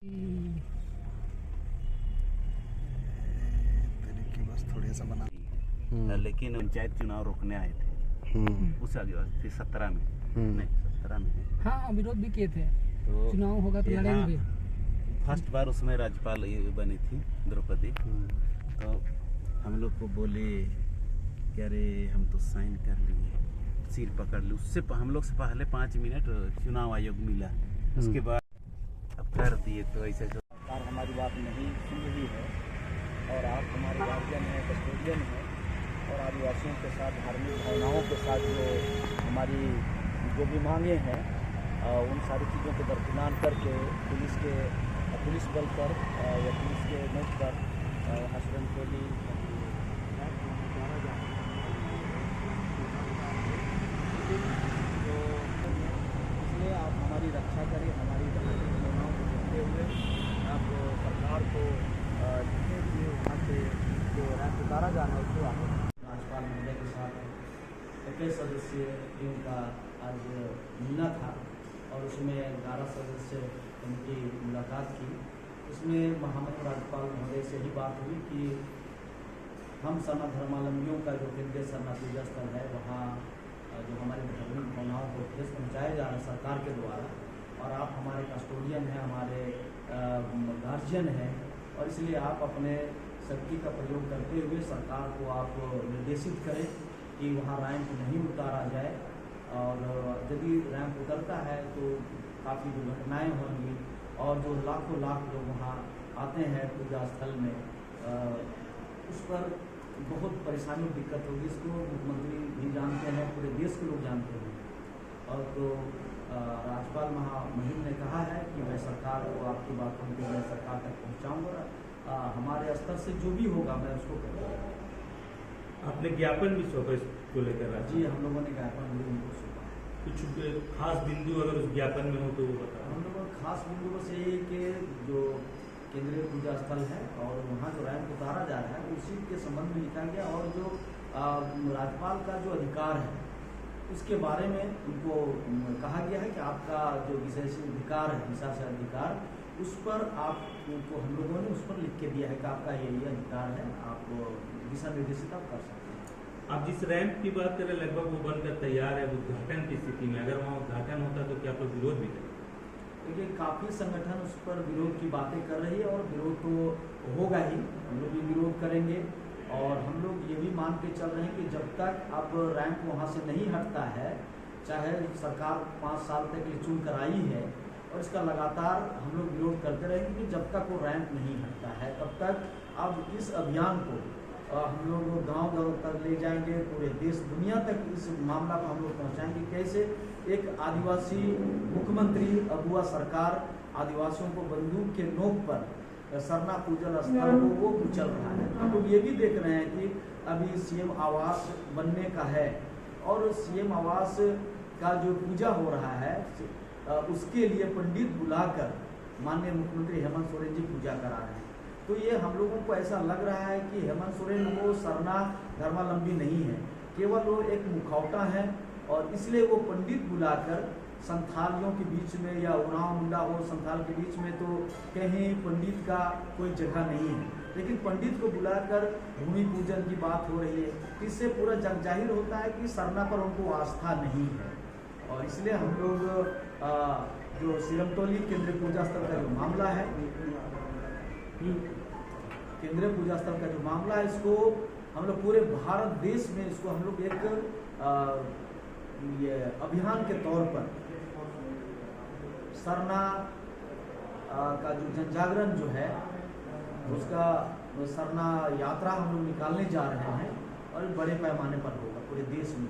तरीके बस थोड़े सा बना, लेकिन पंचायत चुनाव रोकने आए थे उस आदिवासी 17 में नहीं 17 में हाँ विरोध भी किए थे, तो चुनाव होगा तो लड़ेंगे। फर्स्ट बार उसमें राज्यपाल ये बनी थी द्रौपदी, तो हम लोग को बोले कि अरे हम तो साइन कर लिए, सिर पकड़ ली। उससे हम लोग से पहले 5 मिनट चुनाव आयोग मिला, उसके बाद अब कर दिए। तो ऐसे सरकार हमारी बात नहीं सुन रही है और आप हमारे गार्जियन हैं, कस्टोडियन हैं और आदिवासियों के साथ धार्मिक भावनाओं के साथ जो हमारी जो भी मांगे हैं उन सारी चीज़ों को दरकिनार करके पुलिस बल पर या पुलिस के नोट पर हसबैंड टोली तो इसलिए आप हमारी रक्षा करें। हमारी धार्मिक भावनाओं को देखते हुए आप सरकार को जितने भी वहाँ से जो रैंक उतारा जाना है उसको आगे राज्यपाल महोदय के साथ 21 सदस्यीय टीम का आज मिलना था और उसमें 11 सदस्य उनकी मुलाकात की। उसमें महामहिम राज्यपाल महोदय से ही बात हुई कि हम सरना धर्मावलंबियों का जो केंद्रीय सरना पूजा स्थल है वहाँ जो हमारी धार्मिक भावनाओं को ठेस पहुँचाया जा रहा है सरकार के द्वारा, और आप हमारे कस्टोडियन हैं, हमारे गार्जियन हैं, और इसलिए आप अपने शक्ति का प्रयोग करते हुए सरकार को आप निर्देशित करें कि वहाँ रैंप नहीं उतारा जाए। और यदि रैंप उतरता है तो काफ़ी दुर्घटनाएँ होंगी और जो लाखों लाख लोग वहाँ आते हैं पूजा स्थल में उस पर बहुत परेशानी और दिक्कत होगी। इसको मुख्यमंत्री भी जानते हैं, पूरे देश के लोग जानते हैं। और तो राज्यपाल महामहिम ने कहा है कि मैं सरकार को आपकी बातों को मैं सरकार तक पहुँचाऊँगा, हमारे स्तर से जो भी होगा मैं उसको करूँगा। आपने ज्ञापन भी सौंपा इसको लेकर? जी हम लोगों ने ज्ञापन भी उनको सौंपा। कुछ खास बिंदु अगर उस ज्ञापन में हो तो वो बताओ। हम लोगों का खास बिंदु बस यही कि जो केंद्रीय पूजा स्थल है और वहाँ जो रैंप उतारा जा रहा है उसी के संबंध में लिखा गया, और जो राज्यपाल का जो अधिकार है उसके बारे में उनको कहा गया है कि आपका जो विशेष अधिकार है, विशेष अधिकार, उस पर आपको हम लोगों ने उस पर लिख के दिया है कि आपका ये अधिकार है, आप दिशा निर्देशित आप कर सकते हैं। आप जिस रैंप की बात करें लगभग वो बनकर तैयार है उद्घाटन की स्थिति में, अगर वहाँ उद्घाटन होता तो क्या आप लोग विरोध भी करें? देखिए काफ़ी संगठन उस पर विरोध की बातें कर रही है और विरोध तो होगा ही, हम लोग भी विरोध करेंगे। और हम लोग ये भी मान के चल रहे हैं कि जब तक अब रैंप वहाँ से नहीं हटता है, चाहे सरकार 5 साल तक ये चुन कर आई है और इसका लगातार हम लोग विरोध करते रहेंगे कि जब तक वो रैंप नहीं हटता है तब तक अब इस अभियान को हम लोग गांव-गांव तक ले जाएंगे, पूरे देश दुनिया तक इस मामला को हम लोग पहुंचाएंगे। कैसे एक आदिवासी मुख्यमंत्री अगुआ सरकार आदिवासियों को बंदूक के नोक पर सरना पूजन स्थल को वो कुचल रहा है। हम लोग ये भी देख रहे हैं कि अभी सीएम आवास बनने का है और सीएम आवास का जो पूजा हो रहा है उसके लिए पंडित बुलाकर माननीय मुख्यमंत्री हेमंत सोरेन जी पूजा करा रहे हैं। तो ये हम लोगों को ऐसा लग रहा है कि हेमंत सोरेन वो सरना धर्मावलंबी नहीं है, केवल वो एक मुखौटा है, और इसलिए वो पंडित बुलाकर संथालियों के बीच में या उरांव मुंडा हो संथाल के बीच में तो कहीं पंडित का कोई जगह नहीं है, लेकिन पंडित को बुलाकर भूमि पूजन की बात हो रही है। इससे पूरा जग जाहिर होता है कि सरना पर उनको आस्था नहीं है। और इसलिए हम लोग जो सिरमटोली केंद्रीय पूजा स्थल का जो मामला है, केंद्रीय पूजा स्थल का जो मामला है, इसको हम लोग पूरे भारत देश में इसको हम लोग एक ये अभियान के तौर पर सरना का जो जनजागरण जो है उसका सरना यात्रा हम लोग निकालने जा रहे हैं और बड़े पैमाने पर होगा पूरे देश में।